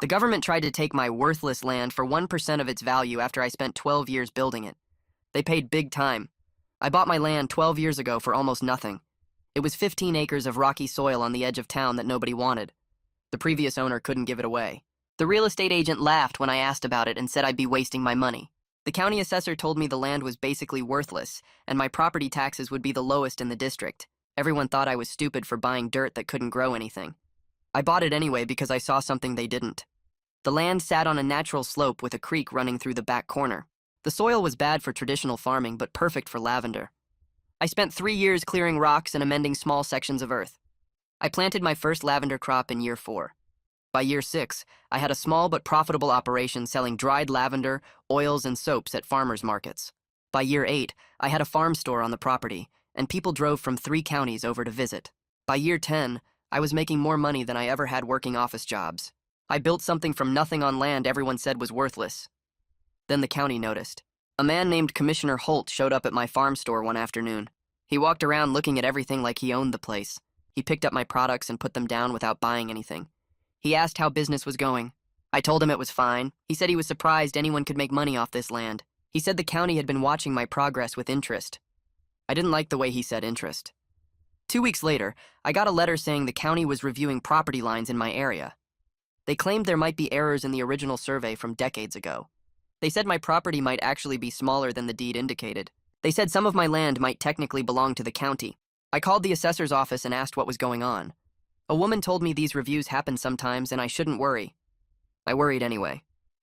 The government tried to take my worthless land for 1% of its value after I spent 12 years building it. They paid big time. I bought my land 12 years ago for almost nothing. It was 15 acres of rocky soil on the edge of town that nobody wanted. The previous owner couldn't give it away. The real estate agent laughed when I asked about it and said I'd be wasting my money. The county assessor told me the land was basically worthless, and my property taxes would be the lowest in the district. Everyone thought I was stupid for buying dirt that couldn't grow anything. I bought it anyway because I saw something they didn't. The land sat on a natural slope with a creek running through the back corner. The soil was bad for traditional farming, but perfect for lavender. I spent 3 years clearing rocks and amending small sections of earth. I planted my first lavender crop in year 4. By year 6, I had a small but profitable operation selling dried lavender, oils, and soaps at farmers markets. By year 8, I had a farm store on the property, and people drove from 3 counties over to visit. By year 10, I was making more money than I ever had working office jobs. I built something from nothing on land everyone said was worthless. Then the county noticed. A man named Commissioner Holt showed up at my farm store one afternoon. He walked around looking at everything like he owned the place. He picked up my products and put them down without buying anything. He asked how business was going. I told him it was fine. He said he was surprised anyone could make money off this land. He said the county had been watching my progress with interest. I didn't like the way he said interest. 2 weeks later, I got a letter saying the county was reviewing property lines in my area. They claimed there might be errors in the original survey from decades ago. They said my property might actually be smaller than the deed indicated. They said some of my land might technically belong to the county. I called the assessor's office and asked what was going on. A woman told me these reviews happen sometimes and I shouldn't worry. I worried anyway.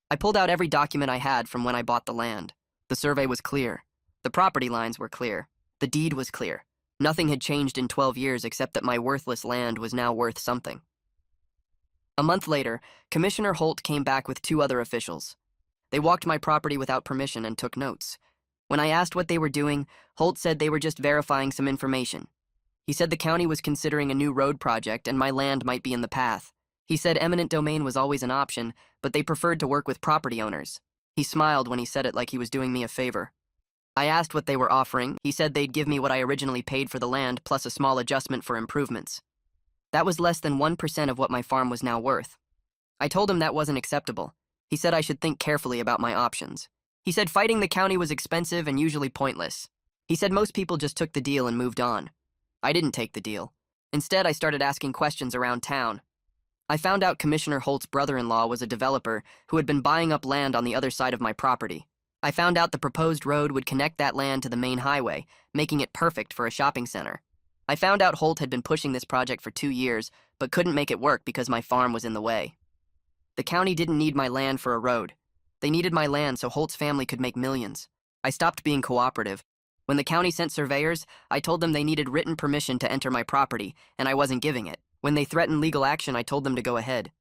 I pulled out every document I had from when I bought the land. The survey was clear. The property lines were clear. The deed was clear. Nothing had changed in 12 years except that my worthless land was now worth something. A month later, Commissioner Holt came back with 2 other officials. They walked my property without permission and took notes. When I asked what they were doing, Holt said they were just verifying some information. He said the county was considering a new road project and my land might be in the path. He said eminent domain was always an option, but they preferred to work with property owners. He smiled when he said it like he was doing me a favor. I asked what they were offering. He said they'd give me what I originally paid for the land plus a small adjustment for improvements. That was less than 1% of what my farm was now worth. I told him that wasn't acceptable. He said I should think carefully about my options. He said fighting the county was expensive and usually pointless. He said most people just took the deal and moved on. I didn't take the deal. Instead, I started asking questions around town. I found out Commissioner Holt's brother-in-law was a developer who had been buying up land on the other side of my property. I found out the proposed road would connect that land to the main highway, making it perfect for a shopping center. I found out Holt had been pushing this project for 2 years, but couldn't make it work because my farm was in the way. The county didn't need my land for a road. They needed my land so Holt's family could make millions. I stopped being cooperative. When the county sent surveyors, I told them they needed written permission to enter my property, and I wasn't giving it. When they threatened legal action, I told them to go ahead.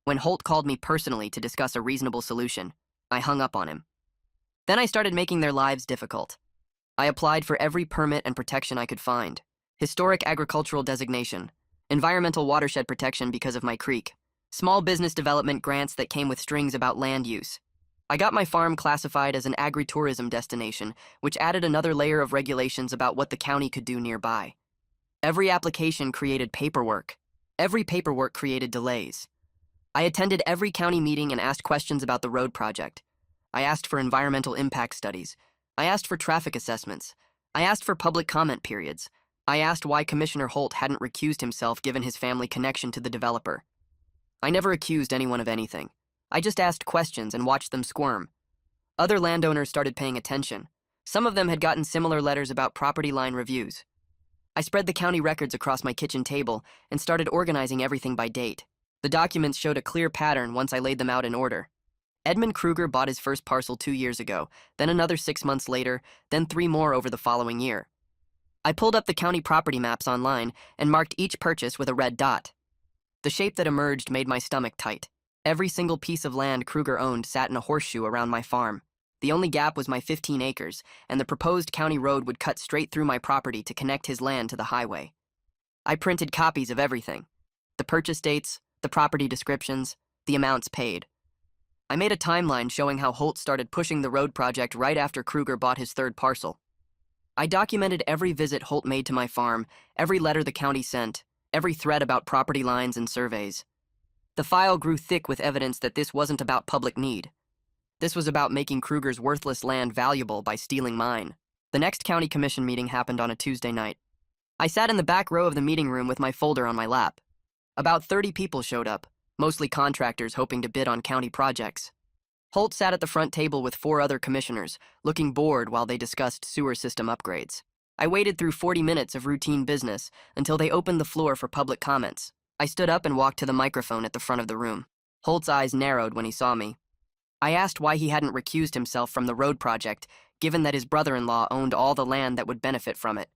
When Holt called me personally to discuss a reasonable solution, I hung up on him. Then I started making their lives difficult. I applied for every permit and protection I could find. Historic agricultural designation, environmental watershed protection because of my creek, small business development grants that came with strings about land use. I got my farm classified as an agritourism destination, which added another layer of regulations about what the county could do nearby. Every application created paperwork. Every paperwork created delays. I attended every county meeting and asked questions about the road project. I asked for environmental impact studies. I asked for traffic assessments. I asked for public comment periods. I asked why Commissioner Holt hadn't recused himself given his family connection to the developer. I never accused anyone of anything. I just asked questions and watched them squirm. Other landowners started paying attention. Some of them had gotten similar letters about property line reviews. I spread the county records across my kitchen table and started organizing everything by date. The documents showed a clear pattern once I laid them out in order. Edmund Kruger bought his first parcel 2 years ago, then another 6 months later, then 3 more over the following year. I pulled up the county property maps online and marked each purchase with a red dot. The shape that emerged made my stomach tight. Every single piece of land Kruger owned sat in a horseshoe around my farm. The only gap was my 15 acres, and the proposed county road would cut straight through my property to connect his land to the highway. I printed copies of everything. The purchase dates, the property descriptions, the amounts paid. I made a timeline showing how Holt started pushing the road project right after Kruger bought his 3rd parcel. I documented every visit Holt made to my farm, every letter the county sent, every thread about property lines and surveys. The file grew thick with evidence that this wasn't about public need. This was about making Kruger's worthless land valuable by stealing mine. The next county commission meeting happened on a Tuesday night. I sat in the back row of the meeting room with my folder on my lap. About 30 people showed up, mostly contractors hoping to bid on county projects. Holt sat at the front table with 4 other commissioners, looking bored while they discussed sewer system upgrades. I waited through 40 minutes of routine business until they opened the floor for public comments. I stood up and walked to the microphone at the front of the room. Holt's eyes narrowed when he saw me. I asked why he hadn't recused himself from the road project, given that his brother-in-law owned all the land that would benefit from it.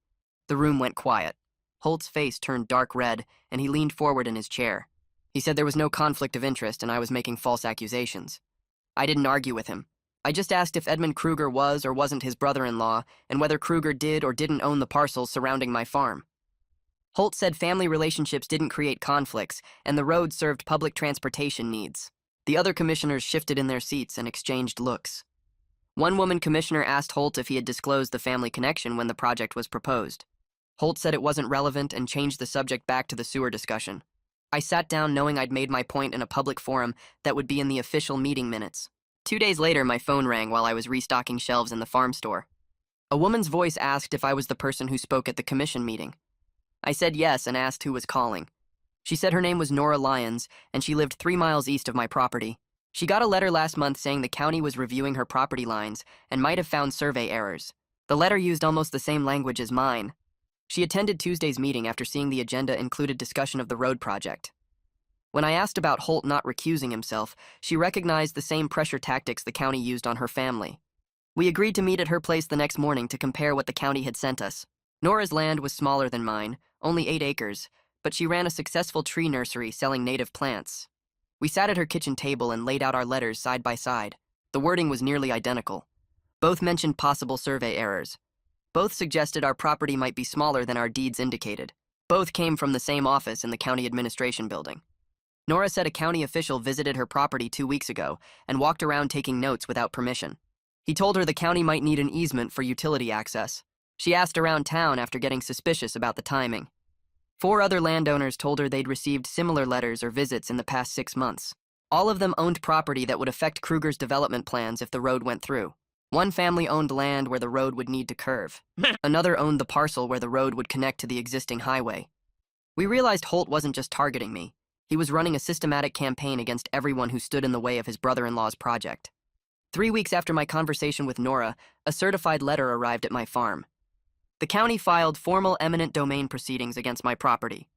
The room went quiet. Holt's face turned dark red, and he leaned forward in his chair. He said there was no conflict of interest and I was making false accusations. I didn't argue with him. I just asked if Edmund Kruger was or wasn't his brother-in-law, and whether Kruger did or didn't own the parcels surrounding my farm. Holt said family relationships didn't create conflicts, and the road served public transportation needs. The other commissioners shifted in their seats and exchanged looks. One woman commissioner asked Holt if he had disclosed the family connection when the project was proposed. Holt said it wasn't relevant and changed the subject back to the sewer discussion. I sat down knowing I'd made my point in a public forum that would be in the official meeting minutes. 2 days later, my phone rang while I was restocking shelves in the farm store. A woman's voice asked if I was the person who spoke at the commission meeting. I said yes and asked who was calling. She said her name was Nora Lyons, and she lived 3 miles east of my property. She got a letter last month saying the county was reviewing her property lines and might have found survey errors. The letter used almost the same language as mine. She attended Tuesday's meeting after seeing the agenda included discussion of the road project. When I asked about Holt not recusing himself, she recognized the same pressure tactics the county used on her family. We agreed to meet at her place the next morning to compare what the county had sent us. Nora's land was smaller than mine, only 8 acres, but she ran a successful tree nursery selling native plants. We sat at her kitchen table and laid out our letters side by side. The wording was nearly identical. Both mentioned possible survey errors. Both suggested our property might be smaller than our deeds indicated. Both came from the same office in the county administration building. Nora said a county official visited her property 2 weeks ago and walked around taking notes without permission. He told her the county might need an easement for utility access. She asked around town after getting suspicious about the timing. 4 other landowners told her they'd received similar letters or visits in the past 6 months. All of them owned property that would affect Kruger's development plans if the road went through. One family owned land where the road would need to curve. Another owned the parcel where the road would connect to the existing highway. We realized Holt wasn't just targeting me. He was running a systematic campaign against everyone who stood in the way of his brother-in-law's project. 3 weeks after my conversation with Nora, a certified letter arrived at my farm. The county filed formal eminent domain proceedings against my property.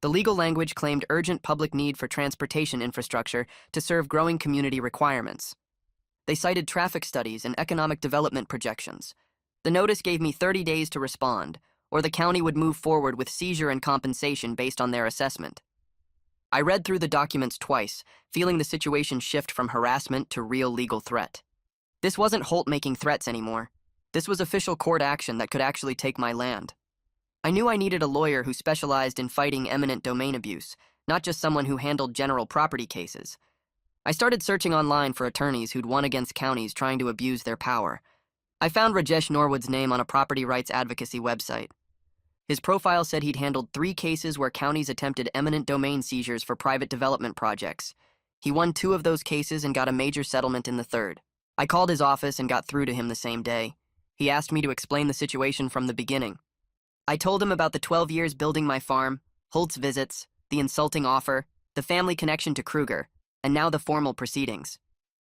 The legal language claimed urgent public need for transportation infrastructure to serve growing community requirements. They cited traffic studies and economic development projections. The notice gave me 30 days to respond, or the county would move forward with seizure and compensation based on their assessment. I read through the documents twice, feeling the situation shift from harassment to real legal threat. This wasn't Holt making threats anymore. This was official court action that could actually take my land. I knew I needed a lawyer who specialized in fighting eminent domain abuse, not just someone who handled general property cases. I started searching online for attorneys who'd won against counties trying to abuse their power. I found Rajesh Norwood's name on a property rights advocacy website. His profile said he'd handled 3 cases where counties attempted eminent domain seizures for private development projects. He won 2 of those cases and got a major settlement in the 3rd. I called his office and got through to him the same day. He asked me to explain the situation from the beginning. I told him about the 12 years building my farm, Holt's visits, the insulting offer, the family connection to Kruger, and now the formal proceedings.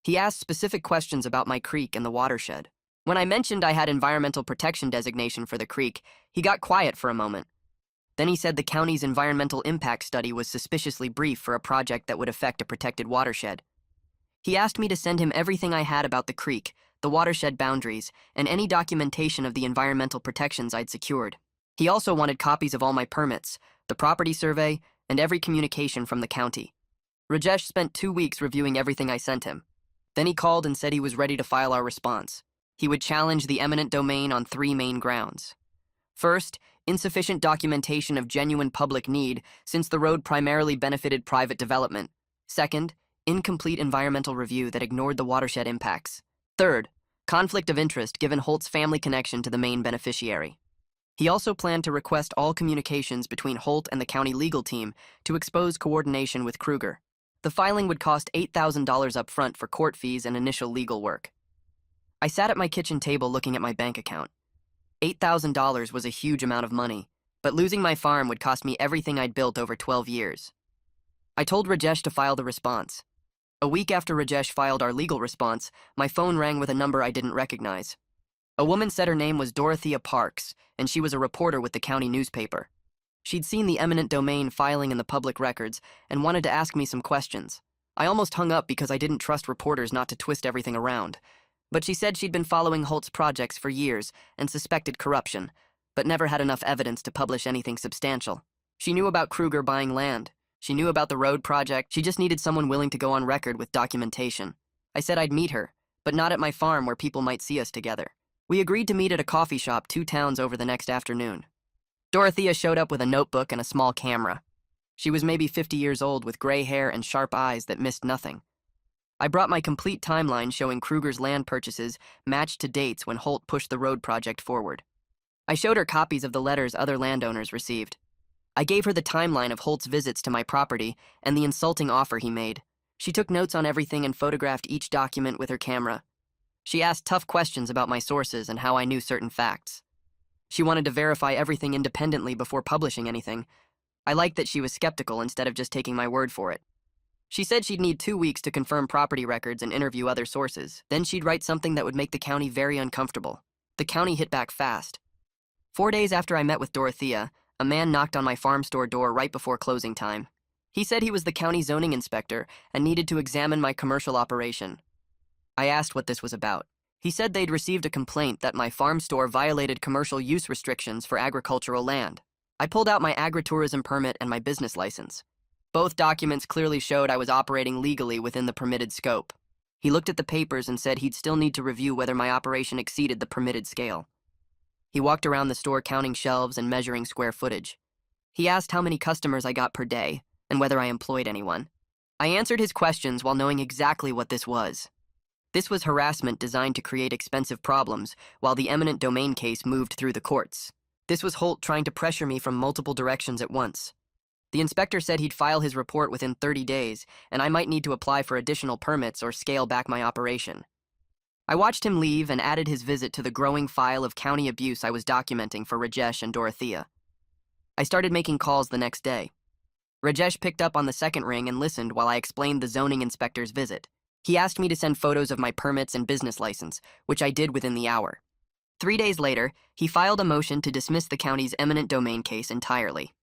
He asked specific questions about my creek and the watershed. When I mentioned I had environmental protection designation for the creek, he got quiet for a moment. Then he said the county's environmental impact study was suspiciously brief for a project that would affect a protected watershed. He asked me to send him everything I had about the creek, the watershed boundaries, and any documentation of the environmental protections I'd secured. He also wanted copies of all my permits, the property survey, and every communication from the county. Rajesh spent 2 weeks reviewing everything I sent him. Then he called and said he was ready to file our response. He would challenge the eminent domain on 3 main grounds. First, insufficient documentation of genuine public need since the road primarily benefited private development. Second, incomplete environmental review that ignored the watershed impacts. Third, conflict of interest given Holt's family connection to the main beneficiary. He also planned to request all communications between Holt and the county legal team to expose coordination with Kruger. The filing would cost $8,000 up front for court fees and initial legal work. I sat at my kitchen table looking at my bank account. $8,000 was a huge amount of money, but losing my farm would cost me everything I'd built over 12 years. I told Rajesh to file the response. A week after Rajesh filed our legal response, my phone rang with a number I didn't recognize. A woman said her name was Dorothea Parks, and she was a reporter with the county newspaper. She'd seen the eminent domain filing in the public records and wanted to ask me some questions. I almost hung up because I didn't trust reporters not to twist everything around. But she said she'd been following Holt's projects for years and suspected corruption, but never had enough evidence to publish anything substantial. She knew about Kruger buying land. She knew about the road project. She just needed someone willing to go on record with documentation. I said I'd meet her, but not at my farm where people might see us together. We agreed to meet at a coffee shop 2 towns over the next afternoon. Dorothea showed up with a notebook and a small camera. She was maybe 50 years old with gray hair and sharp eyes that missed nothing. I brought my complete timeline showing Kruger's land purchases matched to dates when Holt pushed the road project forward. I showed her copies of the letters other landowners received. I gave her the timeline of Holt's visits to my property and the insulting offer he made. She took notes on everything and photographed each document with her camera. She asked tough questions about my sources and how I knew certain facts. She wanted to verify everything independently before publishing anything. I liked that she was skeptical instead of just taking my word for it. She said she'd need 2 weeks to confirm property records and interview other sources. Then she'd write something that would make the county very uncomfortable. The county hit back fast. 4 days after I met with Dorothea, a man knocked on my farm store door right before closing time. He said he was the county zoning inspector and needed to examine my commercial operation. I asked what this was about. He said they'd received a complaint that my farm store violated commercial use restrictions for agricultural land. I pulled out my agritourism permit and my business license. Both documents clearly showed I was operating legally within the permitted scope. He looked at the papers and said he'd still need to review whether my operation exceeded the permitted scale. He walked around the store counting shelves and measuring square footage. He asked how many customers I got per day and whether I employed anyone. I answered his questions while knowing exactly what this was. This was harassment designed to create expensive problems while the eminent domain case moved through the courts. This was Holt trying to pressure me from multiple directions at once. The inspector said he'd file his report within 30 days, and I might need to apply for additional permits or scale back my operation. I watched him leave and added his visit to the growing file of county abuse I was documenting for Rajesh and Dorothea. I started making calls the next day. Rajesh picked up on the second ring and listened while I explained the zoning inspector's visit. He asked me to send photos of my permits and business license, which I did within the hour. 3 days later, he filed a motion to dismiss the county's eminent domain case entirely.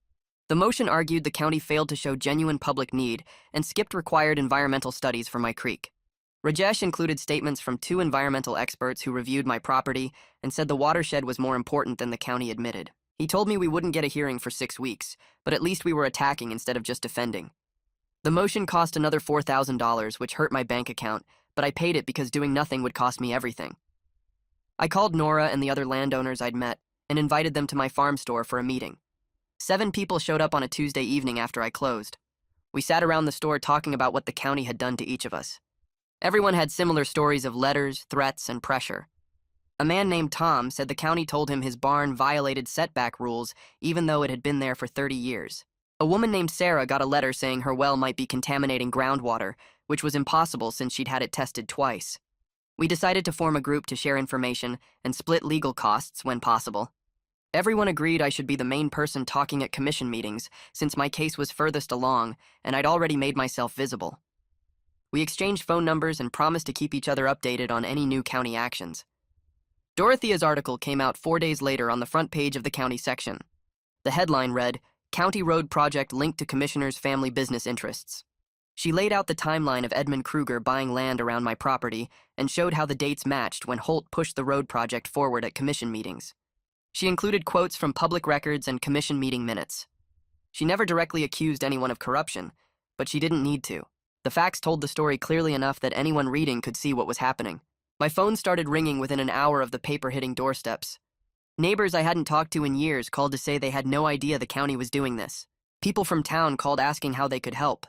The motion argued the county failed to show genuine public need and skipped required environmental studies for my creek. Rajesh included statements from 2 environmental experts who reviewed my property and said the watershed was more important than the county admitted. He told me we wouldn't get a hearing for 6 weeks, but at least we were attacking instead of just defending. The motion cost another $4,000, which hurt my bank account, but I paid it because doing nothing would cost me everything. I called Nora and the other landowners I'd met and invited them to my farm store for a meeting. 7 people showed up on a Tuesday evening after I closed. We sat around the store talking about what the county had done to each of us. Everyone had similar stories of letters, threats, and pressure. A man named Tom said the county told him his barn violated setback rules even though it had been there for 30 years. A woman named Sarah got a letter saying her well might be contaminating groundwater, which was impossible since she'd had it tested twice. We decided to form a group to share information and split legal costs when possible. Everyone agreed I should be the main person talking at commission meetings since my case was furthest along and I'd already made myself visible. We exchanged phone numbers and promised to keep each other updated on any new county actions. Dorothea's article came out 4 days later on the front page of the county section. The headline read, "County Road Project Linked to Commissioner's Family Business Interests." She laid out the timeline of Edmund Kruger buying land around my property and showed how the dates matched when Holt pushed the road project forward at commission meetings. She included quotes from public records and commission meeting minutes. She never directly accused anyone of corruption, but she didn't need to. The facts told the story clearly enough that anyone reading could see what was happening. My phone started ringing within an hour of the paper hitting doorsteps. Neighbors I hadn't talked to in years called to say they had no idea the county was doing this. People from town called asking how they could help.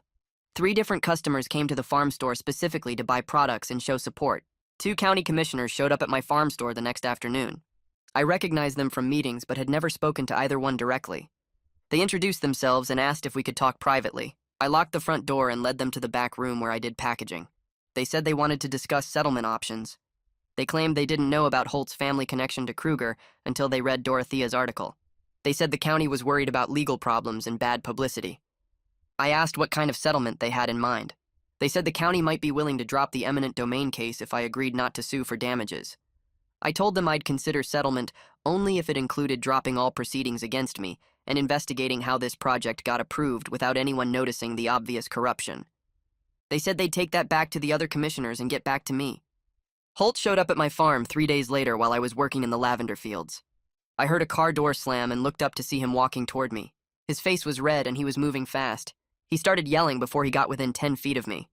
3 different customers came to the farm store specifically to buy products and show support. 2 county commissioners showed up at my farm store the next afternoon. I recognized them from meetings but had never spoken to either one directly. They introduced themselves and asked if we could talk privately. I locked the front door and led them to the back room where I did packaging. They said they wanted to discuss settlement options. They claimed they didn't know about Holt's family connection to Kruger until they read Dorothea's article. They said the county was worried about legal problems and bad publicity. I asked what kind of settlement they had in mind. They said the county might be willing to drop the eminent domain case if I agreed not to sue for damages. I told them I'd consider settlement only if it included dropping all proceedings against me and investigating how this project got approved without anyone noticing the obvious corruption. They said they'd take that back to the other commissioners and get back to me. Holt showed up at my farm 3 days later while I was working in the lavender fields. I heard a car door slam and looked up to see him walking toward me. His face was red and he was moving fast. He started yelling before he got within 10 feet of me.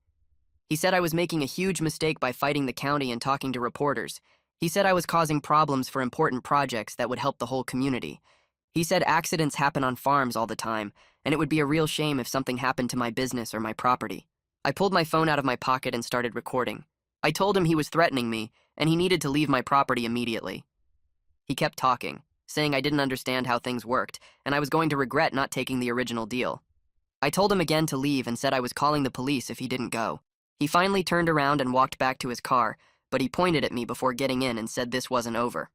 He said I was making a huge mistake by fighting the county and talking to reporters. He said I was causing problems for important projects that would help the whole community. He said accidents happen on farms all the time, and it would be a real shame if something happened to my business or my property. I pulled my phone out of my pocket and started recording. I told him he was threatening me, and he needed to leave my property immediately. He kept talking, saying I didn't understand how things worked, and I was going to regret not taking the original deal. I told him again to leave and said I was calling the police if he didn't go. He finally turned around and walked back to his car, but he pointed at me before getting in and said this wasn't over.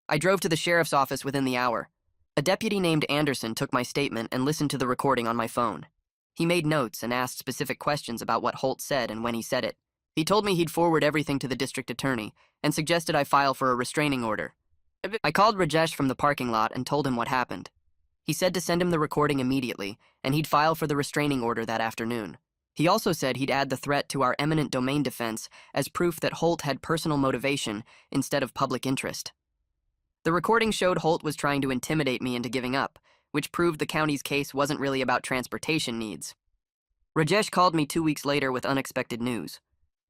I drove to the sheriff's office within the hour. A deputy named Anderson took my statement and listened to the recording on my phone. He made notes and asked specific questions about what Holt said and when he said it. He told me he'd forward everything to the district attorney and suggested I file for a restraining order. I called Rajesh from the parking lot and told him what happened. He said to send him the recording immediately, and he'd file for the restraining order that afternoon. He also said he'd add the threat to our eminent domain defense as proof that Holt had personal motivation instead of public interest. The recording showed Holt was trying to intimidate me into giving up, which proved the county's case wasn't really about transportation needs. Rajesh called me 2 weeks later with unexpected news.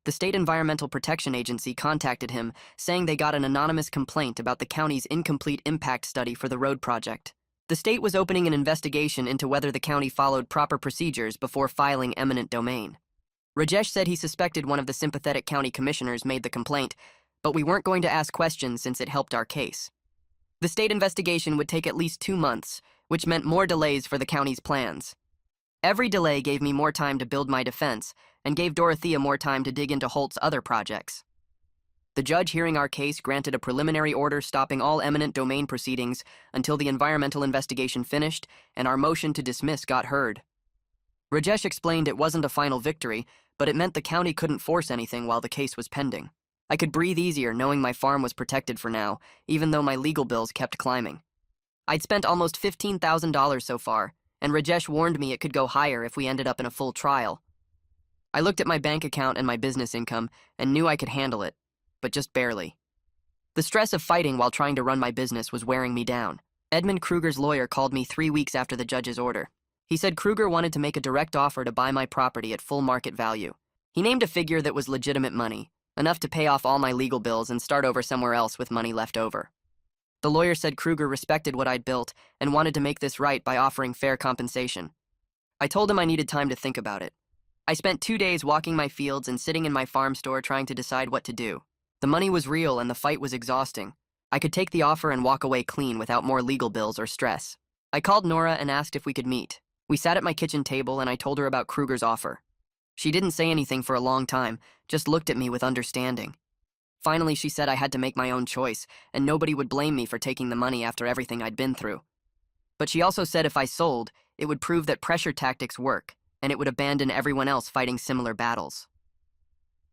The State Environmental Protection Agency contacted him, saying they got an anonymous complaint about the county's incomplete impact study for the road project. The state was opening an investigation into whether the county followed proper procedures before filing eminent domain. Rajesh said he suspected one of the sympathetic county commissioners made the complaint, but we weren't going to ask questions since it helped our case. The state investigation would take at least 2 months, which meant more delays for the county's plans. Every delay gave me more time to build my defense and gave Dorothea more time to dig into Holt's other projects. The judge hearing our case granted a preliminary order stopping all eminent domain proceedings until the environmental investigation finished and our motion to dismiss got heard. Rajesh explained it wasn't a final victory, but it meant the county couldn't force anything while the case was pending. I could breathe easier knowing my farm was protected for now, even though my legal bills kept climbing. I'd spent almost $15,000 so far, and Rajesh warned me it could go higher if we ended up in a full trial. I looked at my bank account and my business income and knew I could handle it, but just barely. The stress of fighting while trying to run my business was wearing me down. Edmund Kruger's lawyer called me 3 weeks after the judge's order. He said Kruger wanted to make a direct offer to buy my property at full market value. He named a figure that was legitimate money, enough to pay off all my legal bills and start over somewhere else with money left over. The lawyer said Kruger respected what I'd built and wanted to make this right by offering fair compensation. I told him I needed time to think about it. I spent 2 days walking my fields and sitting in my farm store trying to decide what to do. The money was real and the fight was exhausting. I could take the offer and walk away clean without more legal bills or stress. I called Nora and asked if we could meet. We sat at my kitchen table and I told her about Kruger's offer. She didn't say anything for a long time, just looked at me with understanding. Finally, she said I had to make my own choice, and nobody would blame me for taking the money after everything I'd been through. But she also said if I sold, it would prove that pressure tactics work, and it would abandon everyone else fighting similar battles.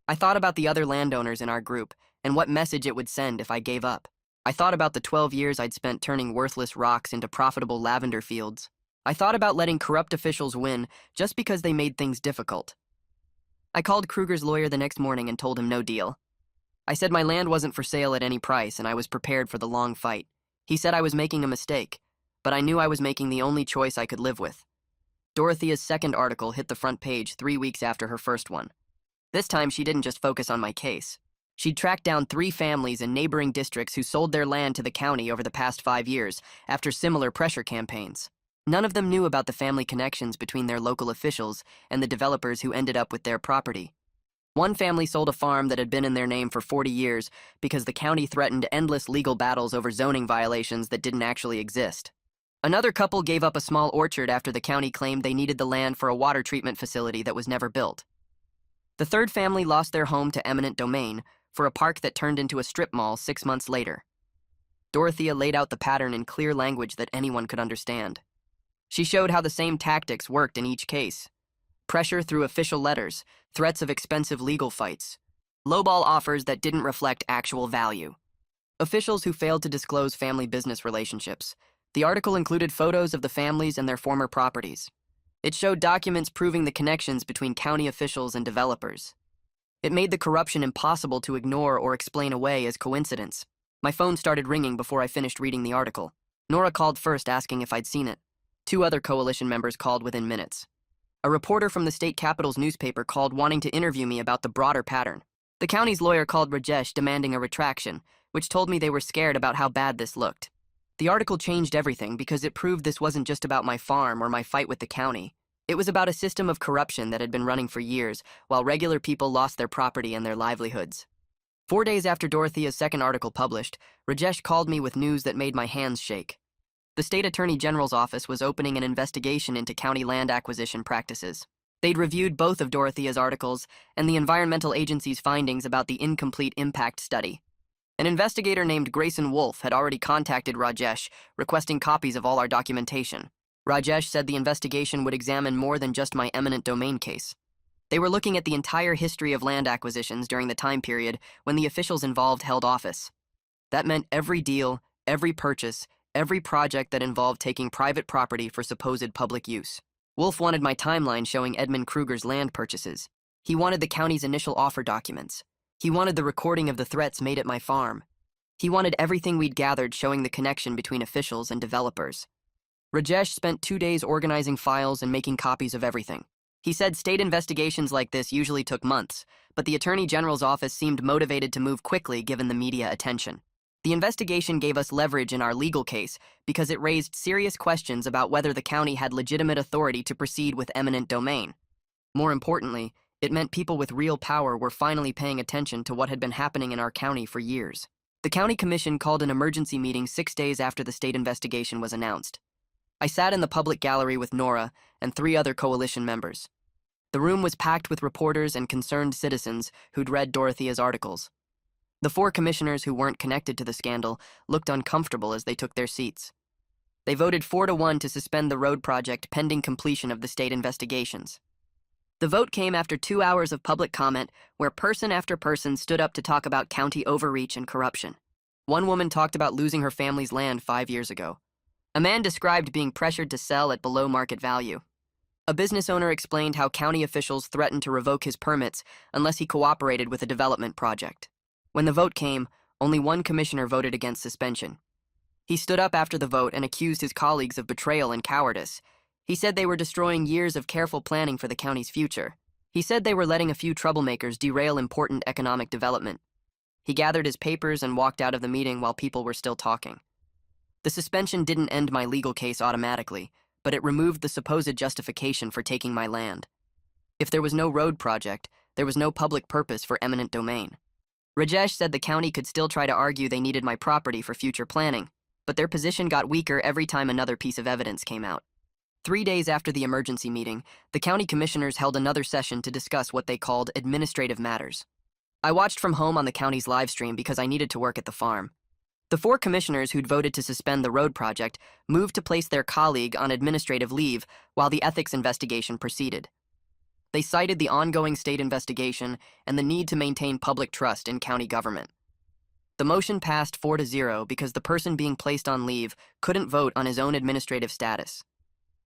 I thought about the other landowners in our group and what message it would send if I gave up. I thought about the 12 years I'd spent turning worthless rocks into profitable lavender fields. I thought about letting corrupt officials win just because they made things difficult. I called Kruger's lawyer the next morning and told him no deal. I said my land wasn't for sale at any price and I was prepared for the long fight. He said I was making a mistake, but I knew I was making the only choice I could live with. Dorothea's second article hit the front page 3 weeks after her first one. This time, she didn't just focus on my case. She'd tracked down 3 families in neighboring districts who sold their land to the county over the past 5 years after similar pressure campaigns. None of them knew about the family connections between their local officials and the developers who ended up with their property. One family sold a farm that had been in their name for 40 years because the county threatened endless legal battles over zoning violations that didn't actually exist. Another couple gave up a small orchard after the county claimed they needed the land for a water treatment facility that was never built. The third family lost their home to eminent domain for a park that turned into a strip mall 6 months later. Dorothea laid out the pattern in clear language that anyone could understand. She showed how the same tactics worked in each case. Pressure through official letters, threats of expensive legal fights, lowball offers that didn't reflect actual value. Officials who failed to disclose family business relationships. The article included photos of the families and their former properties. It showed documents proving the connections between county officials and developers. It made the corruption impossible to ignore or explain away as coincidence. My phone started ringing before I finished reading the article. Nora called first, asking if I'd seen it. 2 other coalition members called within minutes. A reporter from the state capital's newspaper called wanting to interview me about the broader pattern. The county's lawyer called Rajesh demanding a retraction, which told me they were scared about how bad this looked. The article changed everything because it proved this wasn't just about my farm or my fight with the county. It was about a system of corruption that had been running for years, while regular people lost their property and their livelihoods. 4 days after Dorothea's second article published, Rajesh called me with news that made my hands shake. The state attorney general's office was opening an investigation into county land acquisition practices. They'd reviewed both of Dorothea's articles and the environmental agency's findings about the incomplete impact study. An investigator named Grayson Wolf had already contacted Rajesh, requesting copies of all our documentation. Rajesh said the investigation would examine more than just my eminent domain case. They were looking at the entire history of land acquisitions during the time period when the officials involved held office. That meant every deal, every purchase, every project that involved taking private property for supposed public use. Wolf wanted my timeline showing Edmund Kruger's land purchases. He wanted the county's initial offer documents. He wanted the recording of the threats made at my farm. He wanted everything we'd gathered showing the connection between officials and developers. Rajesh spent 2 days organizing files and making copies of everything. He said state investigations like this usually took months, but the Attorney General's office seemed motivated to move quickly given the media attention. The investigation gave us leverage in our legal case because it raised serious questions about whether the county had legitimate authority to proceed with eminent domain. More importantly, it meant people with real power were finally paying attention to what had been happening in our county for years. The county commission called an emergency meeting 6 days after the state investigation was announced. I sat in the public gallery with Nora and 3 other coalition members. The room was packed with reporters and concerned citizens who'd read Dorothea's articles. The 4 commissioners who weren't connected to the scandal looked uncomfortable as they took their seats. They voted 4-1 to suspend the road project pending completion of the state investigations. The vote came after 2 hours of public comment where person after person stood up to talk about county overreach and corruption. One woman talked about losing her family's land 5 years ago. A man described being pressured to sell at below market value. A business owner explained how county officials threatened to revoke his permits unless he cooperated with a development project. When the vote came, only 1 commissioner voted against suspension. He stood up after the vote and accused his colleagues of betrayal and cowardice. He said they were destroying years of careful planning for the county's future. He said they were letting a few troublemakers derail important economic development. He gathered his papers and walked out of the meeting while people were still talking. The suspension didn't end my legal case automatically, but it removed the supposed justification for taking my land. If there was no road project, there was no public purpose for eminent domain. Rajesh said the county could still try to argue they needed my property for future planning, but their position got weaker every time another piece of evidence came out. 3 days after the emergency meeting, the county commissioners held another session to discuss what they called administrative matters. I watched from home on the county's live stream because I needed to work at the farm. The 4 commissioners who'd voted to suspend the road project moved to place their colleague on administrative leave while the ethics investigation proceeded. They cited the ongoing state investigation and the need to maintain public trust in county government. The motion passed 4-0 because the person being placed on leave couldn't vote on his own administrative status.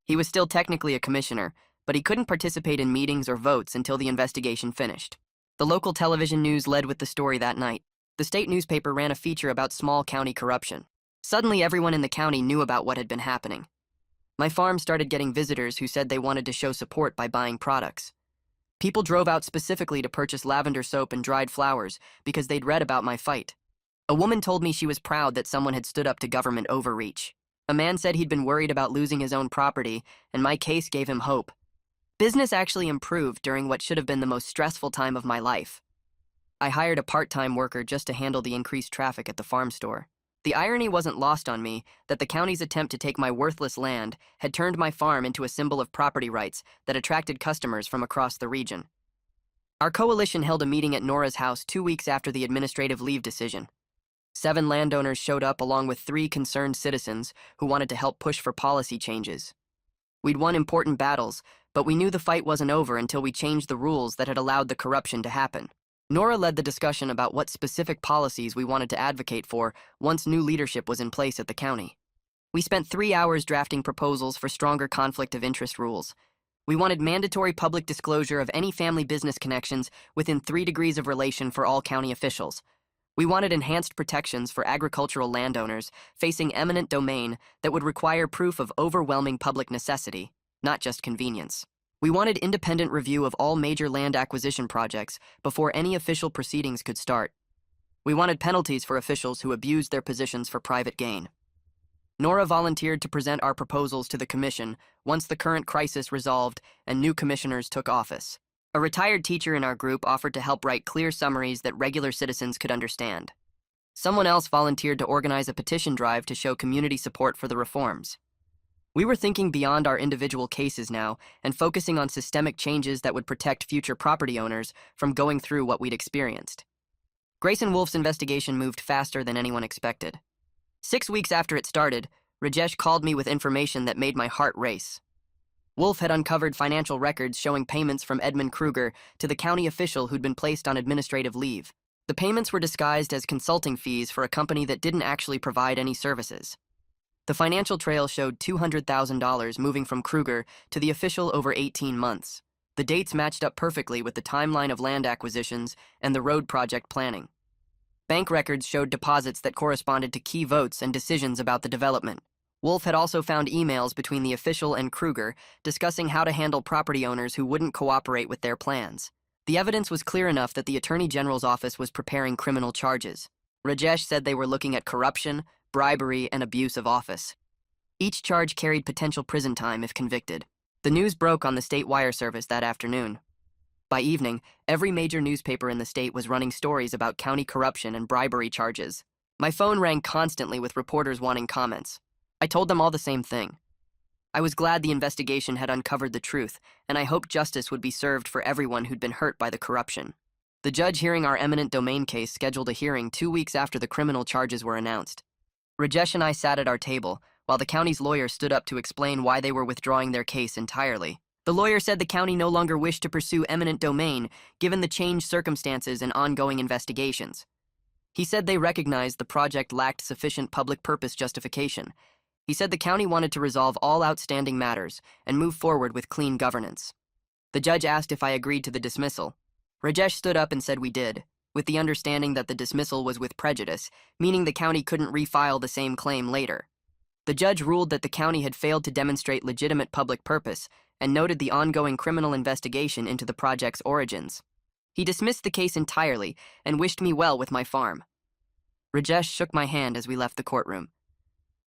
He was still technically a commissioner, but he couldn't participate in meetings or votes until the investigation finished. The local television news led with the story that night. The state newspaper ran a feature about small county corruption. Suddenly, everyone in the county knew about what had been happening. My farm started getting visitors who said they wanted to show support by buying products. People drove out specifically to purchase lavender soap and dried flowers because they'd read about my fight. A woman told me she was proud that someone had stood up to government overreach. A man said he'd been worried about losing his own property, and my case gave him hope. Business actually improved during what should have been the most stressful time of my life. I hired a part-time worker just to handle the increased traffic at the farm store. The irony wasn't lost on me that the county's attempt to take my worthless land had turned my farm into a symbol of property rights that attracted customers from across the region. Our coalition held a meeting at Nora's house 2 weeks after the administrative leave decision. 7 landowners showed up along with 3 concerned citizens who wanted to help push for policy changes. We'd won important battles, but we knew the fight wasn't over until we changed the rules that had allowed the corruption to happen. Nora led the discussion about what specific policies we wanted to advocate for once new leadership was in place at the county. We spent 3 hours drafting proposals for stronger conflict of interest rules. We wanted mandatory public disclosure of any family business connections within 3 degrees of relation for all county officials. We wanted enhanced protections for agricultural landowners facing eminent domain that would require proof of overwhelming public necessity, not just convenience. We wanted independent review of all major land acquisition projects before any official proceedings could start. We wanted penalties for officials who abused their positions for private gain. Nora volunteered to present our proposals to the commission once the current crisis resolved and new commissioners took office. A retired teacher in our group offered to help write clear summaries that regular citizens could understand. Someone else volunteered to organize a petition drive to show community support for the reforms. We were thinking beyond our individual cases now and focusing on systemic changes that would protect future property owners from going through what we'd experienced. Grayson Wolf's investigation moved faster than anyone expected. 6 weeks after it started, Rajesh called me with information that made my heart race. Wolf had uncovered financial records showing payments from Edmund Kruger to the county official who'd been placed on administrative leave. The payments were disguised as consulting fees for a company that didn't actually provide any services. The financial trail showed $200,000 moving from Kruger to the official over 18 months. The dates matched up perfectly with the timeline of land acquisitions and the road project planning. Bank records showed deposits that corresponded to key votes and decisions about the development. Wolf had also found emails between the official and Kruger discussing how to handle property owners who wouldn't cooperate with their plans. The evidence was clear enough that the Attorney General's office was preparing criminal charges. Rajesh said they were looking at corruption, bribery, and abuse of office. Each charge carried potential prison time if convicted. The news broke on the state wire service that afternoon. By evening, every major newspaper in the state was running stories about county corruption and bribery charges. My phone rang constantly with reporters wanting comments. I told them all the same thing. I was glad the investigation had uncovered the truth, and I hoped justice would be served for everyone who'd been hurt by the corruption. The judge hearing our eminent domain case scheduled a hearing 2 weeks after the criminal charges were announced. Rajesh and I sat at our table, while the county's lawyer stood up to explain why they were withdrawing their case entirely. The lawyer said the county no longer wished to pursue eminent domain, given the changed circumstances and ongoing investigations. He said they recognized the project lacked sufficient public purpose justification. He said the county wanted to resolve all outstanding matters and move forward with clean governance. The judge asked if I agreed to the dismissal. Rajesh stood up and said we did, with the understanding that the dismissal was with prejudice, meaning the county couldn't refile the same claim later. The judge ruled that the county had failed to demonstrate legitimate public purpose and noted the ongoing criminal investigation into the project's origins. He dismissed the case entirely and wished me well with my farm. Rajesh shook my hand as we left the courtroom.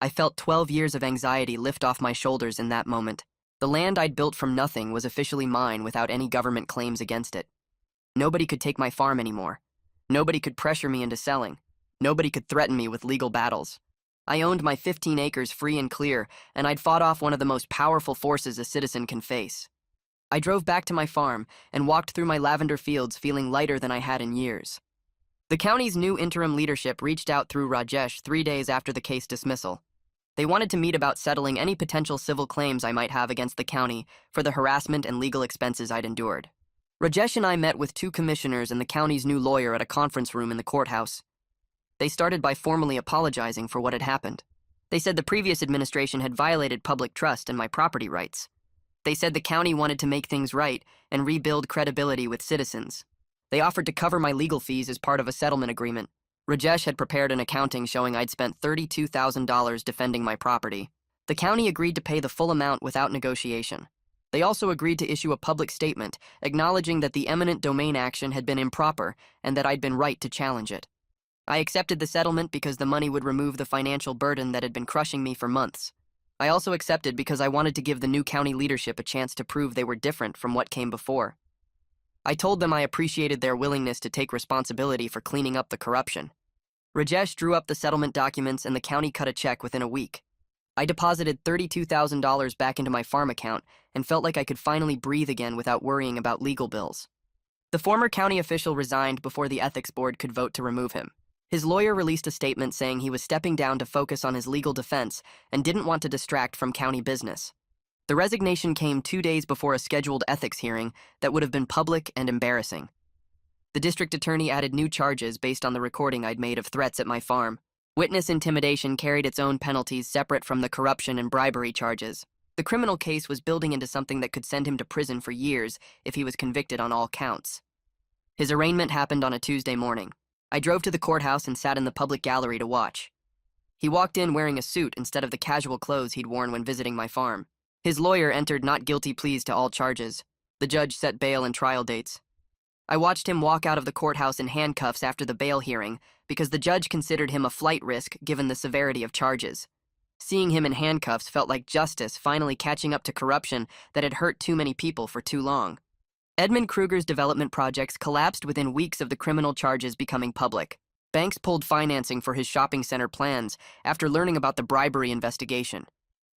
I felt 12 years of anxiety lift off my shoulders in that moment. The land I'd built from nothing was officially mine without any government claims against it. Nobody could take my farm anymore. Nobody could pressure me into selling. Nobody could threaten me with legal battles. I owned my 15 acres free and clear, and I'd fought off one of the most powerful forces a citizen can face. I drove back to my farm and walked through my lavender fields feeling lighter than I had in years. The county's new interim leadership reached out through Rajesh 3 days after the case dismissal. They wanted to meet about settling any potential civil claims I might have against the county for the harassment and legal expenses I'd endured. Rajesh and I met with 2 commissioners and the county's new lawyer at a conference room in the courthouse. They started by formally apologizing for what had happened. They said the previous administration had violated public trust and my property rights. They said the county wanted to make things right and rebuild credibility with citizens. They offered to cover my legal fees as part of a settlement agreement. Rajesh had prepared an accounting showing I'd spent $32,000 defending my property. The county agreed to pay the full amount without negotiation. They also agreed to issue a public statement acknowledging that the eminent domain action had been improper and that I'd been right to challenge it. I accepted the settlement because the money would remove the financial burden that had been crushing me for months. I also accepted because I wanted to give the new county leadership a chance to prove they were different from what came before. I told them I appreciated their willingness to take responsibility for cleaning up the corruption. Rajesh drew up the settlement documents and the county cut a check within a week. I deposited $32,000 back into my farm account and felt like I could finally breathe again without worrying about legal bills. The former county official resigned before the ethics board could vote to remove him. His lawyer released a statement saying he was stepping down to focus on his legal defense and didn't want to distract from county business. The resignation came 2 days before a scheduled ethics hearing that would have been public and embarrassing. The district attorney added new charges based on the recording I'd made of threats at my farm. Witness intimidation carried its own penalties separate from the corruption and bribery charges. The criminal case was building into something that could send him to prison for years if he was convicted on all counts. His arraignment happened on a Tuesday morning. I drove to the courthouse and sat in the public gallery to watch. He walked in wearing a suit instead of the casual clothes he'd worn when visiting my farm. His lawyer entered not guilty pleas to all charges. The judge set bail and trial dates. I watched him walk out of the courthouse in handcuffs after the bail hearing because the judge considered him a flight risk given the severity of charges. Seeing him in handcuffs felt like justice finally catching up to corruption that had hurt too many people for too long. Edmund Kruger's development projects collapsed within weeks of the criminal charges becoming public. Banks pulled financing for his shopping center plans after learning about the bribery investigation.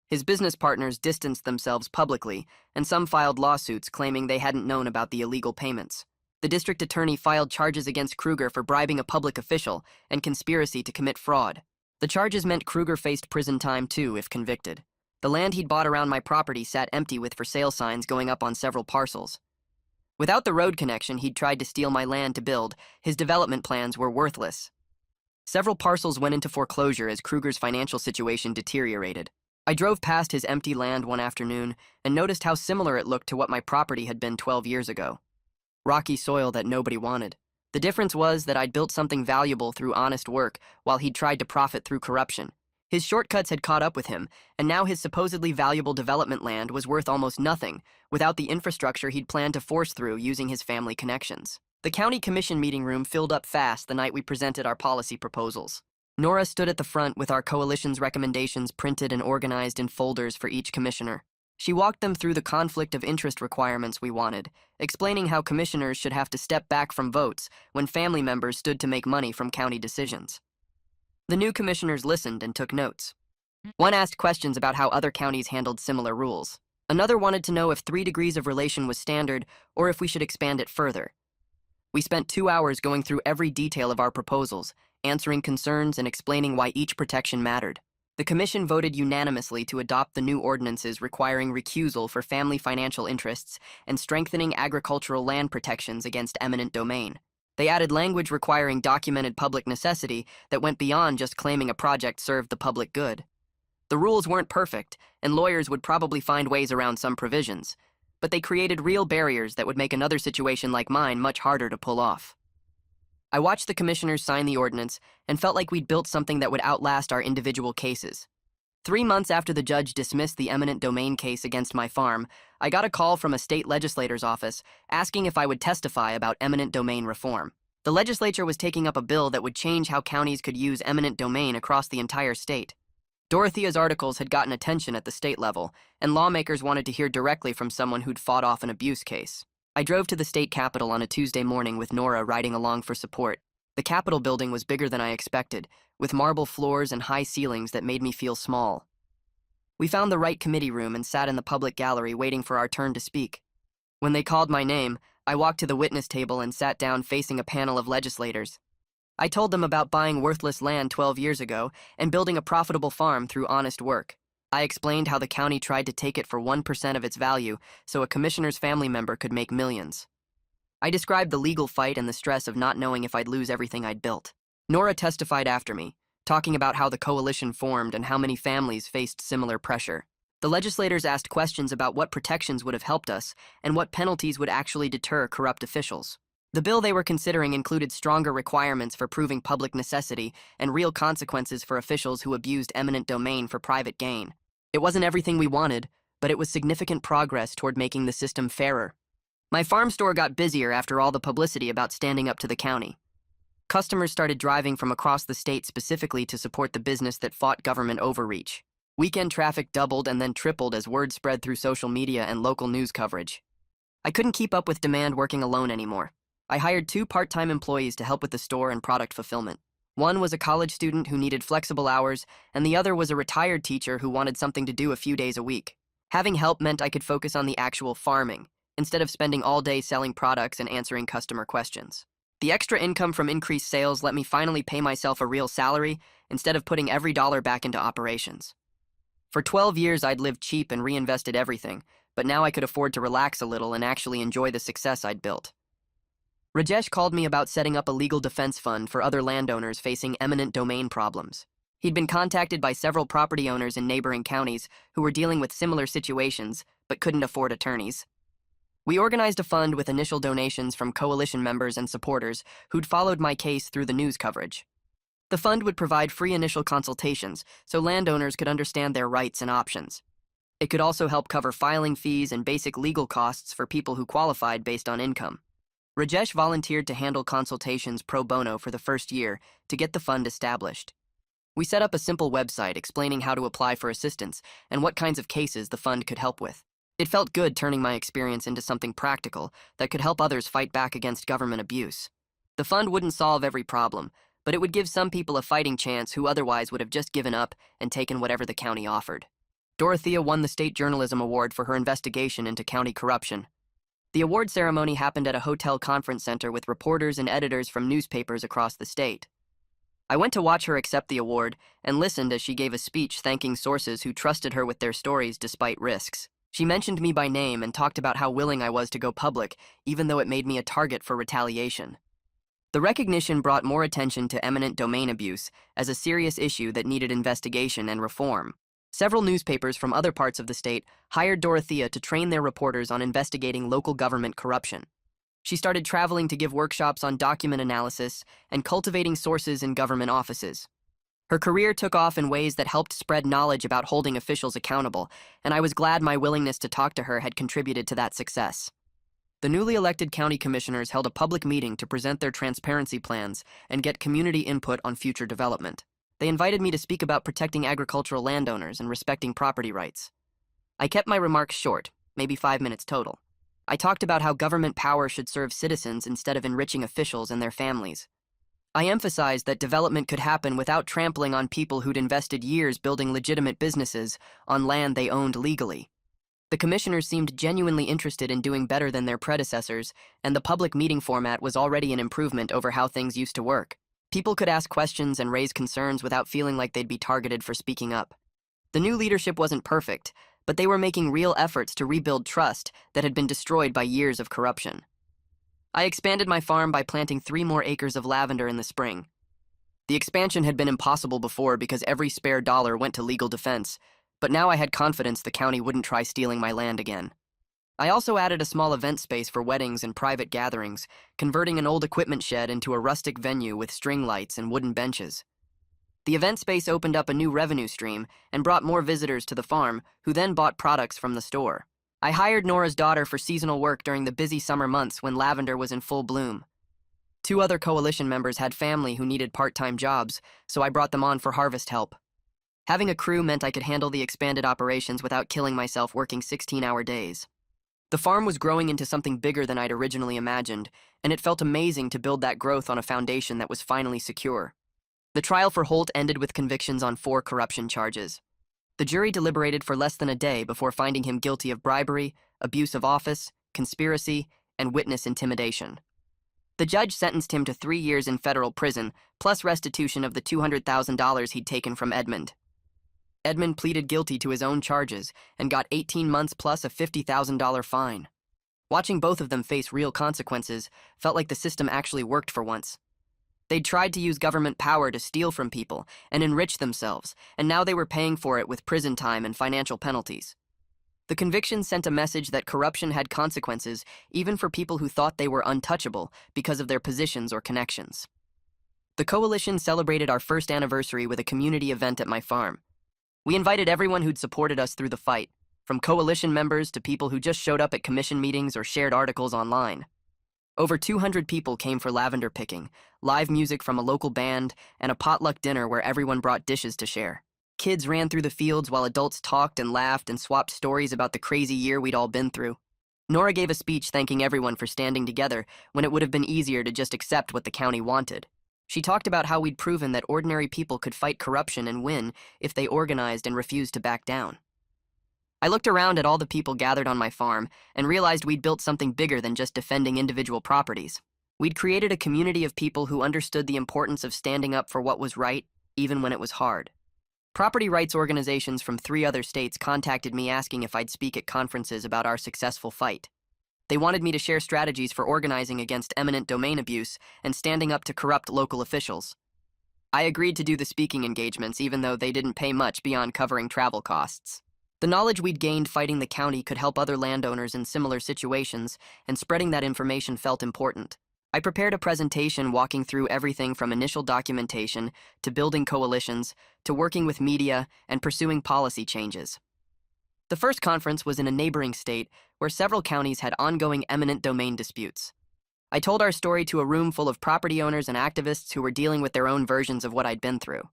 His business partners distanced themselves publicly, and some filed lawsuits claiming they hadn't known about the illegal payments. The district attorney filed charges against Kruger for bribing a public official and conspiracy to commit fraud. The charges meant Kruger faced prison time too if convicted. The land he'd bought around my property sat empty with for sale signs going up on several parcels. Without the road connection he'd tried to steal my land to build, his development plans were worthless. Several parcels went into foreclosure as Kruger's financial situation deteriorated. I drove past his empty land one afternoon and noticed how similar it looked to what my property had been 12 years ago. Rocky soil that nobody wanted. The difference was that I'd built something valuable through honest work while he'd tried to profit through corruption. His shortcuts had caught up with him, and now his supposedly valuable development land was worth almost nothing without the infrastructure he'd planned to force through using his family connections. The county commission meeting room filled up fast the night we presented our policy proposals. Nora stood at the front with our coalition's recommendations printed and organized in folders for each commissioner. She walked them through the conflict of interest requirements we wanted, explaining how commissioners should have to step back from votes when family members stood to make money from county decisions. The new commissioners listened and took notes. One asked questions about how other counties handled similar rules. Another wanted to know if 3 degrees of relation was standard or if we should expand it further. We spent 2 hours going through every detail of our proposals, answering concerns and explaining why each protection mattered. The commission voted unanimously to adopt the new ordinances requiring recusal for family financial interests and strengthening agricultural land protections against eminent domain. They added language requiring documented public necessity that went beyond just claiming a project served the public good. The rules weren't perfect, and lawyers would probably find ways around some provisions, but they created real barriers that would make another situation like mine much harder to pull off. I watched the commissioners sign the ordinance and felt like we'd built something that would outlast our individual cases. 3 months after the judge dismissed the eminent domain case against my farm, I got a call from a state legislator's office asking if I would testify about eminent domain reform. The legislature was taking up a bill that would change how counties could use eminent domain across the entire state. Dorothea's articles had gotten attention at the state level, and lawmakers wanted to hear directly from someone who'd fought off an abuse case. I drove to the state capitol on a Tuesday morning with Nora riding along for support. The Capitol building was bigger than I expected, with marble floors and high ceilings that made me feel small. We found the right committee room and sat in the public gallery waiting for our turn to speak. When they called my name, I walked to the witness table and sat down facing a panel of legislators. I told them about buying worthless land 12 years ago and building a profitable farm through honest work. I explained how the county tried to take it for 1% of its value so a commissioner's family member could make millions. I described the legal fight and the stress of not knowing if I'd lose everything I'd built. Nora testified after me, talking about how the coalition formed and how many families faced similar pressure. The legislators asked questions about what protections would have helped us and what penalties would actually deter corrupt officials. The bill they were considering included stronger requirements for proving public necessity and real consequences for officials who abused eminent domain for private gain. It wasn't everything we wanted, but it was significant progress toward making the system fairer. My farm store got busier after all the publicity about standing up to the county. Customers started driving from across the state specifically to support the business that fought government overreach. Weekend traffic doubled and then tripled as word spread through social media and local news coverage. I couldn't keep up with demand working alone anymore. I hired 2 part-time employees to help with the store and product fulfillment. One was a college student who needed flexible hours, and the other was a retired teacher who wanted something to do a few days a week. Having help meant I could focus on the actual farming, instead of spending all day selling products and answering customer questions. The extra income from increased sales let me finally pay myself a real salary instead of putting every dollar back into operations. For 12 years, I'd lived cheap and reinvested everything, but now I could afford to relax a little and actually enjoy the success I'd built. Rajesh called me about setting up a legal defense fund for other landowners facing eminent domain problems. He'd been contacted by several property owners in neighboring counties who were dealing with similar situations but couldn't afford attorneys. We organized a fund with initial donations from coalition members and supporters who'd followed my case through the news coverage. The fund would provide free initial consultations so landowners could understand their rights and options. It could also help cover filing fees and basic legal costs for people who qualified based on income. Rajesh volunteered to handle consultations pro bono for the first year to get the fund established. We set up a simple website explaining how to apply for assistance and what kinds of cases the fund could help with. It felt good turning my experience into something practical that could help others fight back against government abuse. The fund wouldn't solve every problem, but it would give some people a fighting chance who otherwise would have just given up and taken whatever the county offered. Dorothea won the State Journalism Award for her investigation into county corruption. The award ceremony happened at a hotel conference center with reporters and editors from newspapers across the state. I went to watch her accept the award and listened as she gave a speech thanking sources who trusted her with their stories despite risks. She mentioned me by name and talked about how willing I was to go public, even though it made me a target for retaliation. The recognition brought more attention to eminent domain abuse as a serious issue that needed investigation and reform. Several newspapers from other parts of the state hired Dorothea to train their reporters on investigating local government corruption. She started traveling to give workshops on document analysis and cultivating sources in government offices. Her career took off in ways that helped spread knowledge about holding officials accountable, and I was glad my willingness to talk to her had contributed to that success. The newly elected county commissioners held a public meeting to present their transparency plans and get community input on future development. They invited me to speak about protecting agricultural landowners and respecting property rights. I kept my remarks short, maybe 5 minutes total. I talked about how government power should serve citizens instead of enriching officials and their families. I emphasized that development could happen without trampling on people who'd invested years building legitimate businesses on land they owned legally. The commissioners seemed genuinely interested in doing better than their predecessors, and the public meeting format was already an improvement over how things used to work. People could ask questions and raise concerns without feeling like they'd be targeted for speaking up. The new leadership wasn't perfect, but they were making real efforts to rebuild trust that had been destroyed by years of corruption. I expanded my farm by planting 3 more acres of lavender in the spring. The expansion had been impossible before because every spare dollar went to legal defense, but now I had confidence the county wouldn't try stealing my land again. I also added a small event space for weddings and private gatherings, converting an old equipment shed into a rustic venue with string lights and wooden benches. The event space opened up a new revenue stream and brought more visitors to the farm, who then bought products from the store. I hired Nora's daughter for seasonal work during the busy summer months when lavender was in full bloom. 2 other coalition members had family who needed part-time jobs, so I brought them on for harvest help. Having a crew meant I could handle the expanded operations without killing myself working 16-hour days. The farm was growing into something bigger than I'd originally imagined, and it felt amazing to build that growth on a foundation that was finally secure. The trial for Holt ended with convictions on 4 corruption charges. The jury deliberated for less than a day before finding him guilty of bribery, abuse of office, conspiracy, and witness intimidation. The judge sentenced him to 3 years in federal prison, plus restitution of the $200,000 he'd taken from Edmund. Edmund pleaded guilty to his own charges and got 18 months plus a $50,000 fine. Watching both of them face real consequences felt like the system actually worked for once. They'd tried to use government power to steal from people and enrich themselves, and now they were paying for it with prison time and financial penalties. The conviction sent a message that corruption had consequences even for people who thought they were untouchable because of their positions or connections. The coalition celebrated our first anniversary with a community event at my farm. We invited everyone who'd supported us through the fight, from coalition members to people who just showed up at commission meetings or shared articles online. Over 200 people came for lavender picking, live music from a local band, and a potluck dinner where everyone brought dishes to share. Kids ran through the fields while adults talked and laughed and swapped stories about the crazy year we'd all been through. Nora gave a speech thanking everyone for standing together when it would have been easier to just accept what the county wanted. She talked about how we'd proven that ordinary people could fight corruption and win if they organized and refused to back down. I looked around at all the people gathered on my farm and realized we'd built something bigger than just defending individual properties. We'd created a community of people who understood the importance of standing up for what was right, even when it was hard. Property rights organizations from 3 other states contacted me asking if I'd speak at conferences about our successful fight. They wanted me to share strategies for organizing against eminent domain abuse and standing up to corrupt local officials. I agreed to do the speaking engagements even though they didn't pay much beyond covering travel costs. The knowledge we'd gained fighting the county could help other landowners in similar situations, and spreading that information felt important. I prepared a presentation walking through everything from initial documentation to building coalitions to working with media and pursuing policy changes. The first conference was in a neighboring state where several counties had ongoing eminent domain disputes. I told our story to a room full of property owners and activists who were dealing with their own versions of what I'd been through.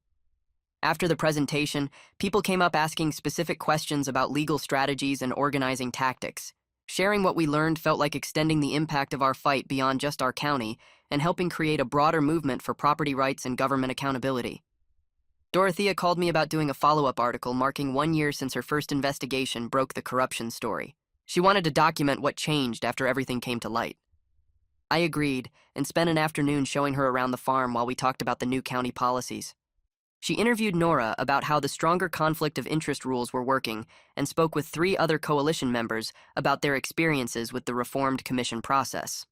After the presentation, people came up asking specific questions about legal strategies and organizing tactics. Sharing what we learned felt like extending the impact of our fight beyond just our county and helping create a broader movement for property rights and government accountability. Dorothea called me about doing a follow-up article marking 1 year since her first investigation broke the corruption story. She wanted to document what changed after everything came to light. I agreed and spent an afternoon showing her around the farm while we talked about the new county policies. She interviewed Nora about how the stronger conflict of interest rules were working and spoke with 3 other coalition members about their experiences with the reformed commission process.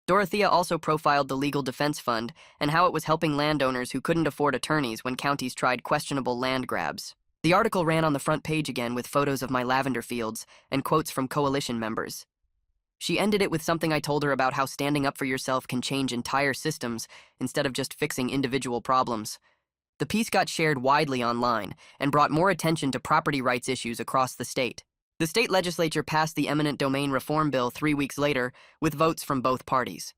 Dorothea also profiled the Legal Defense Fund and how it was helping landowners who couldn't afford attorneys when counties tried questionable land grabs. The article ran on the front page again with photos of my lavender fields and quotes from coalition members. She ended it with something I told her about how standing up for yourself can change entire systems instead of just fixing individual problems. The piece got shared widely online and brought more attention to property rights issues across the state. The state legislature passed the eminent domain reform bill 3 weeks later with votes from both parties.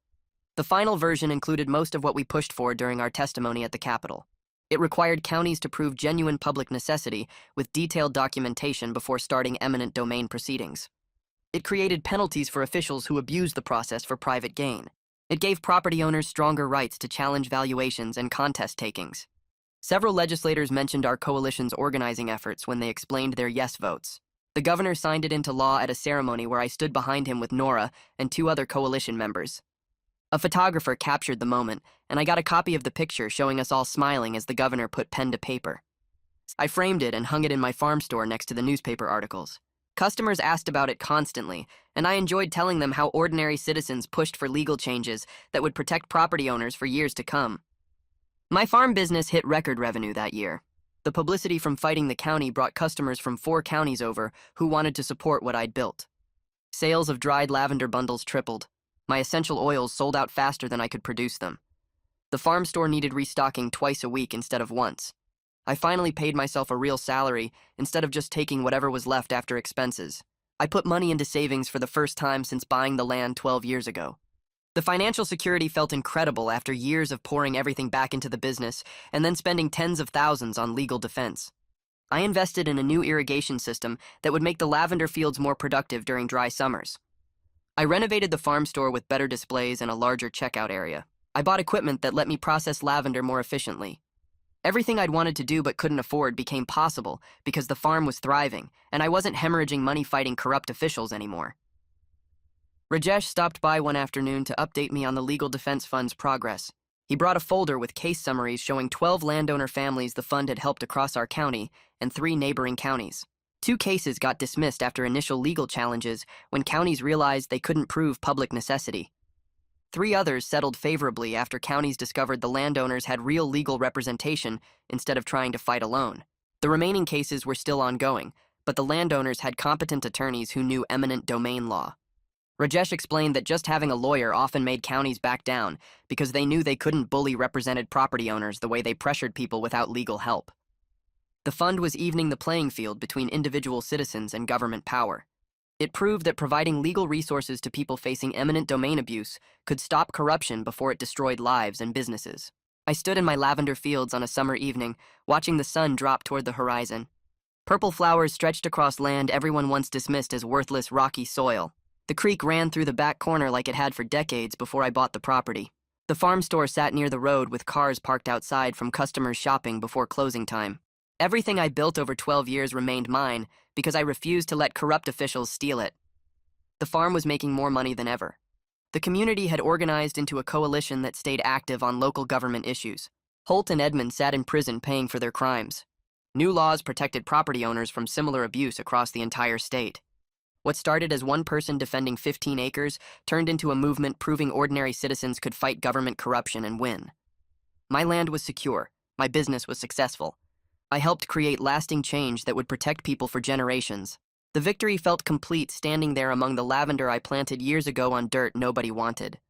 The final version included most of what we pushed for during our testimony at the Capitol. It required counties to prove genuine public necessity with detailed documentation before starting eminent domain proceedings. It created penalties for officials who abused the process for private gain. It gave property owners stronger rights to challenge valuations and contest takings. Several legislators mentioned our coalition's organizing efforts when they explained their yes votes. The governor signed it into law at a ceremony where I stood behind him with Nora and 2 other coalition members. A photographer captured the moment, and I got a copy of the picture showing us all smiling as the governor put pen to paper. I framed it and hung it in my farm store next to the newspaper articles. Customers asked about it constantly, and I enjoyed telling them how ordinary citizens pushed for legal changes that would protect property owners for years to come. My farm business hit record revenue that year. The publicity from fighting the county brought customers from 4 counties over who wanted to support what I'd built. Sales of dried lavender bundles tripled. My essential oils sold out faster than I could produce them. The farm store needed restocking twice a week instead of once. I finally paid myself a real salary instead of just taking whatever was left after expenses. I put money into savings for the first time since buying the land 12 years ago. The financial security felt incredible after years of pouring everything back into the business and then spending tens of thousands on legal defense. I invested in a new irrigation system that would make the lavender fields more productive during dry summers. I renovated the farm store with better displays and a larger checkout area. I bought equipment that let me process lavender more efficiently. Everything I'd wanted to do but couldn't afford became possible because the farm was thriving, and I wasn't hemorrhaging money fighting corrupt officials anymore. Rajesh stopped by one afternoon to update me on the Legal Defense Fund's progress. He brought a folder with case summaries showing 12 landowner families the fund had helped across our county and 3 neighboring counties. 2 cases got dismissed after initial legal challenges when counties realized they couldn't prove public necessity. 3 others settled favorably after counties discovered the landowners had real legal representation instead of trying to fight alone. The remaining cases were still ongoing, but the landowners had competent attorneys who knew eminent domain law. Rajesh explained that just having a lawyer often made counties back down because they knew they couldn't bully represented property owners the way they pressured people without legal help. The fund was evening the playing field between individual citizens and government power. It proved that providing legal resources to people facing eminent domain abuse could stop corruption before it destroyed lives and businesses. I stood in my lavender fields on a summer evening, watching the sun drop toward the horizon. Purple flowers stretched across land everyone once dismissed as worthless, rocky soil. The creek ran through the back corner like it had for decades before I bought the property. The farm store sat near the road with cars parked outside from customers shopping before closing time. Everything I built over 12 years remained mine because I refused to let corrupt officials steal it. The farm was making more money than ever. The community had organized into a coalition that stayed active on local government issues. Holt and Edmund sat in prison paying for their crimes. New laws protected property owners from similar abuse across the entire state. What started as one person defending 15 acres turned into a movement proving ordinary citizens could fight government corruption and win. My land was secure. My business was successful. I helped create lasting change that would protect people for generations. The victory felt complete standing there among the lavender I planted years ago on dirt nobody wanted.